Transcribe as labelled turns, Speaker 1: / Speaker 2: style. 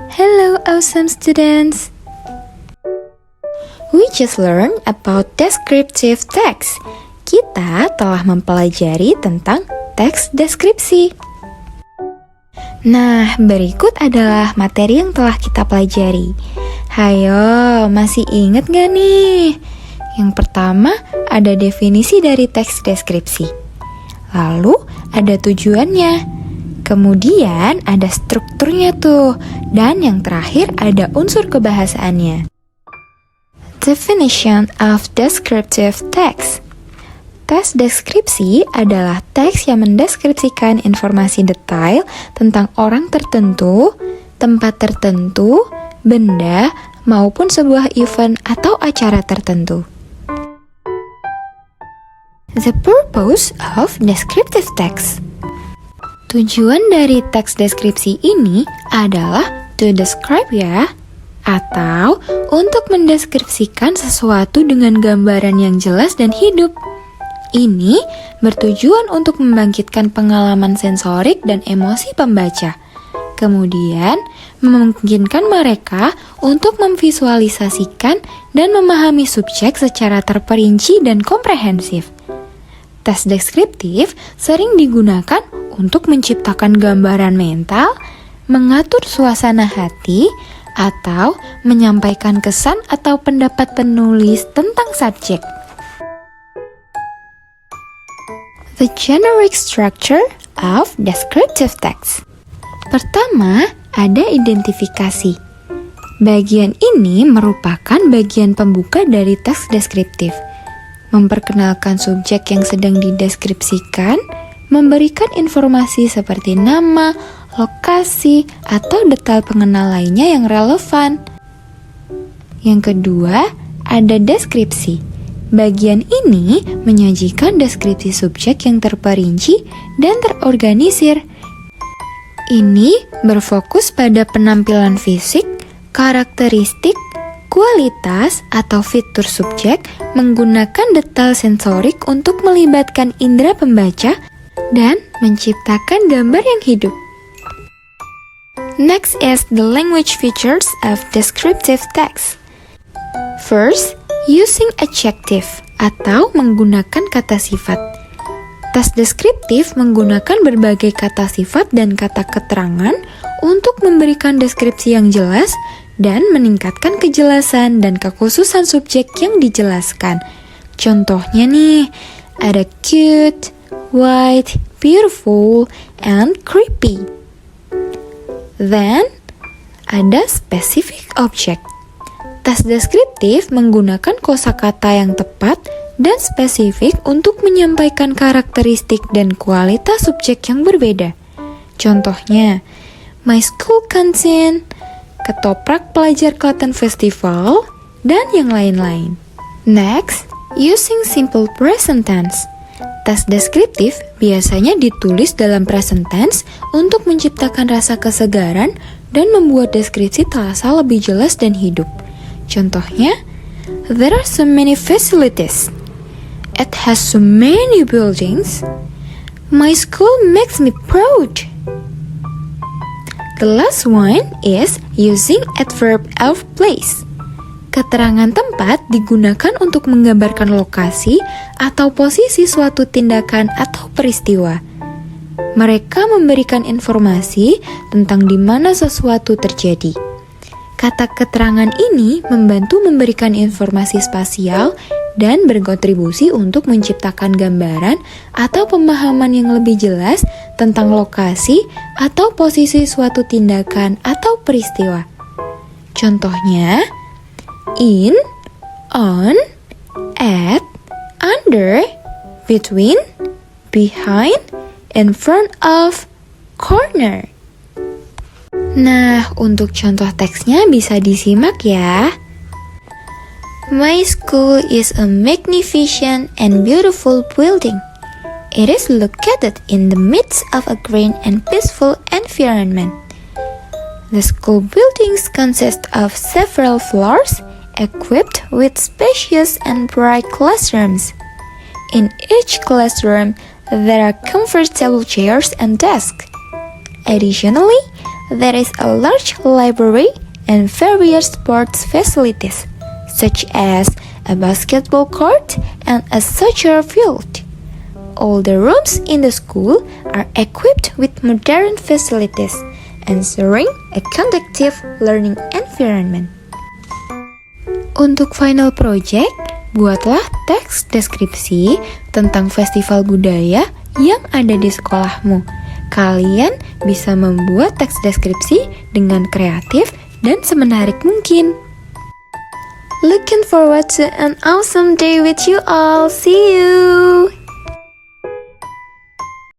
Speaker 1: Hello, awesome students! We just learned about descriptive text. Kita telah mempelajari tentang teks deskripsi. Nah, berikut adalah materi yang telah kita pelajari. Hayo, masih ingat gak nih? Yang pertama, ada definisi dari teks deskripsi. Lalu, ada tujuannya. Kemudian, ada strukturnya tuh. Dan yang terakhir, ada unsur kebahasaannya. Definition of descriptive text. Teks deskripsi adalah teks yang mendeskripsikan informasi detail tentang orang tertentu, tempat tertentu, benda, maupun sebuah event atau acara tertentu. The purpose of descriptive text. Tujuan dari teks deskripsi ini adalah to describe ya, atau untuk mendeskripsikan sesuatu dengan gambaran yang jelas dan hidup. Ini bertujuan untuk membangkitkan pengalaman sensorik dan emosi pembaca. Kemudian, memungkinkan mereka untuk memvisualisasikan dan memahami subjek secara terperinci dan komprehensif. Teks deskriptif sering digunakan untuk menciptakan gambaran mental, mengatur suasana hati, atau menyampaikan kesan atau pendapat penulis tentang subjek. The generic structure of descriptive text. Pertama, ada identifikasi. Bagian ini merupakan bagian pembuka dari teks deskriptif. Memperkenalkan subjek yang sedang dideskripsikan, memberikan informasi seperti nama, lokasi, atau detail pengenal lainnya yang relevan. Yang kedua, ada deskripsi. Bagian ini menyajikan deskripsi subjek yang terperinci dan terorganisir. Ini berfokus pada penampilan fisik, karakteristik, kualitas, atau fitur subjek menggunakan detail sensorik untuk melibatkan indera pembaca dan menciptakan gambar yang hidup. Next is the language features of descriptive text. First, using adjective atau menggunakan kata sifat. Teks deskriptif menggunakan berbagai kata sifat dan kata keterangan untuk memberikan deskripsi yang jelas dan meningkatkan kejelasan dan kekhususan subjek yang dijelaskan. Contohnya nih, ada cute, white, beautiful, and creepy. Then, ada specific object. Teks deskriptif menggunakan kosakata yang tepat dan spesifik untuk menyampaikan karakteristik dan kualitas subjek yang berbeda. Contohnya, my school canteen, ketoprak pelajar Klaten Festival, dan yang lain-lain. Next, using simple present tense. Teks deskriptif biasanya ditulis dalam present tense untuk menciptakan rasa kesegaran dan membuat deskripsi terasa lebih jelas dan hidup. Contohnya, there are so many facilities. It has so many buildings. My school makes me proud. The last one is using adverb of place. Keterangan tempat digunakan untuk menggambarkan lokasi atau posisi suatu tindakan atau peristiwa. Mereka memberikan informasi tentang di mana sesuatu terjadi. Kata keterangan ini membantu memberikan informasi spasial dan berkontribusi untuk menciptakan gambaran atau pemahaman yang lebih jelas tentang lokasi atau posisi suatu tindakan atau peristiwa. Contohnya, in, on, at, under, between, behind, in front of, corner. Nah, untuk contoh teksnya bisa disimak ya. My school is a magnificent and beautiful building. It is located in the midst of a green and peaceful environment. The school buildings consist of several floors equipped with spacious and bright classrooms. In each classroom, there are comfortable chairs and desks. Additionally, there is a large library and various sports facilities, such as a basketball court and a soccer field. All the rooms in the school are equipped with modern facilities, ensuring a conducive learning environment. Untuk final project, buatlah teks deskripsi tentang festival budaya yang ada di sekolahmu. Kalian bisa membuat teks deskripsi dengan kreatif dan semenarik mungkin. Looking forward to an awesome day with you all. See you!